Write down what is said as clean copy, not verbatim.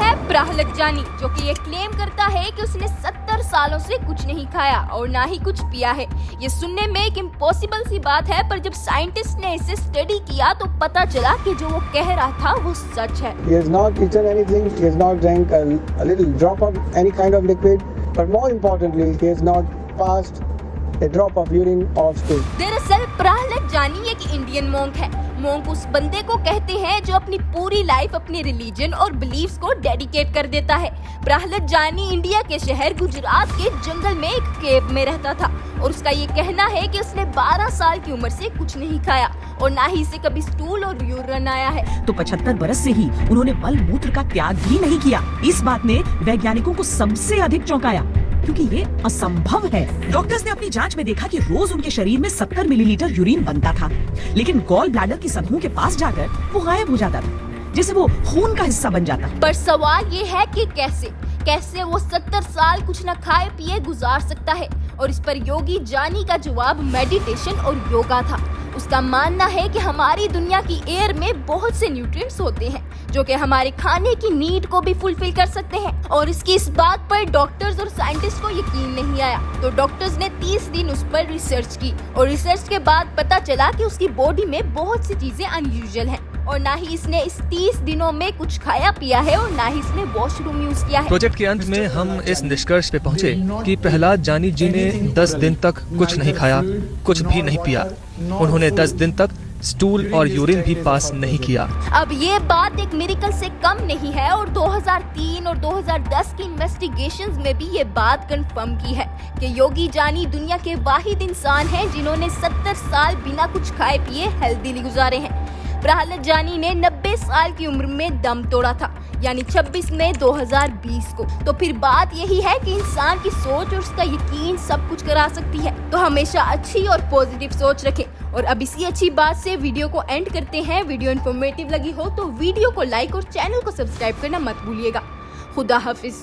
है प्रहलाद जानी, जो कि ये क्लेम करता है कि उसने 70 सालों से कुछ नहीं खाया और ना ही कुछ पिया है। ये सुनने में एक इम्पॉसिबल सी बात है, पर जब साइंटिस्ट ने इसे स्टडी किया तो पता चला कि जो वो कह रहा था वो सच है। He has not eaten anything, he has not drank a little drop of any kind of liquid, but more importantly, he has not passed a drop of urine or stool. दरअसल प्रहलाद जानी एक इंडियन मोंक है। Monk उस बंदे को कहते हैं जो अपनी पूरी लाइफ अपने रिलीजन और बिलीफ्स को डेडिकेट कर देता है। प्रहलाद जानी इंडिया के शहर गुजरात के जंगल में एक केव में रहता था और उसका ये कहना है कि उसने 12 साल की उम्र से कुछ नहीं खाया और ना ही इसे कभी स्टूल और यूरिन आया है। तो 75 बरस से ही उन्होंने मल मूत्र का त्याग भी नहीं किया। इस बात ने वैज्ञानिकों को सबसे अधिक चौंकाया, क्योंकि ये असंभव है। डॉक्टर्स ने अपनी जांच में देखा कि रोज उनके शरीर में 70 मिलीलीटर यूरिन बनता था, लेकिन गॉल ब्लैडर की सतहों के पास जाकर वो गायब हो जाता था, जैसे वो खून का हिस्सा बन जाता। पर सवाल ये है कि कैसे वो 70 साल कुछ न खाए पिए गुजार सकता है, और इस पर योगी जानी का जवाब मेडिटेशन और योगा था। उसका मानना है कि हमारी दुनिया की एयर में बहुत से न्यूट्रिएंट्स होते हैं जो कि हमारे खाने की नीड को भी फुलफिल कर सकते हैं, और इसकी इस बात पर डॉक्टर्स और साइंटिस्ट को यकीन नहीं आया। तो डॉक्टर्स ने 30 दिन उस पर रिसर्च की और रिसर्च के बाद पता चला कि उसकी बॉडी में बहुत सी चीजें अनयूजुअल हैं, और ना ही इसने इस 30 दिनों में कुछ खाया पिया है और ना ही इसने वॉशरूम यूज किया है। प्रोजेक्ट के अंत में हम इस निष्कर्ष पे पहुंचे कि प्रहलाद जानी जी ने 10 दिन तक कुछ नहीं खाया, कुछ भी नहीं पिया। उन्होंने 10 दिन तक स्टूल और यूरिन भी पास नहीं किया। अब ये बात एक मिरेकल से कम नहीं है, और 2003 और 2010 की इन्वेस्टिगेशंस में भी ये बात कंफर्म की है कि योगी जानी दुनिया के वाहिद इंसान हैं जिन्होंने 70 साल बिना कुछ खाए पिए हेल्दीली गुजारे हैं। प्रहलाद जानी ने 90 साल की उम्र में दम तोड़ा था, यानी 26 मई 2020 को। तो फिर बात यही है कि इंसान की सोच और उसका यकीन सब कुछ करा सकती है। तो हमेशा अच्छी और पॉजिटिव सोच रखें। और अब इसी अच्छी बात से वीडियो को एंड करते हैं। वीडियो इन्फॉर्मेटिव लगी हो तो वीडियो को लाइक और चैनल को सब्सक्राइब करना मत भूलिएगा। खुदा हाफिज।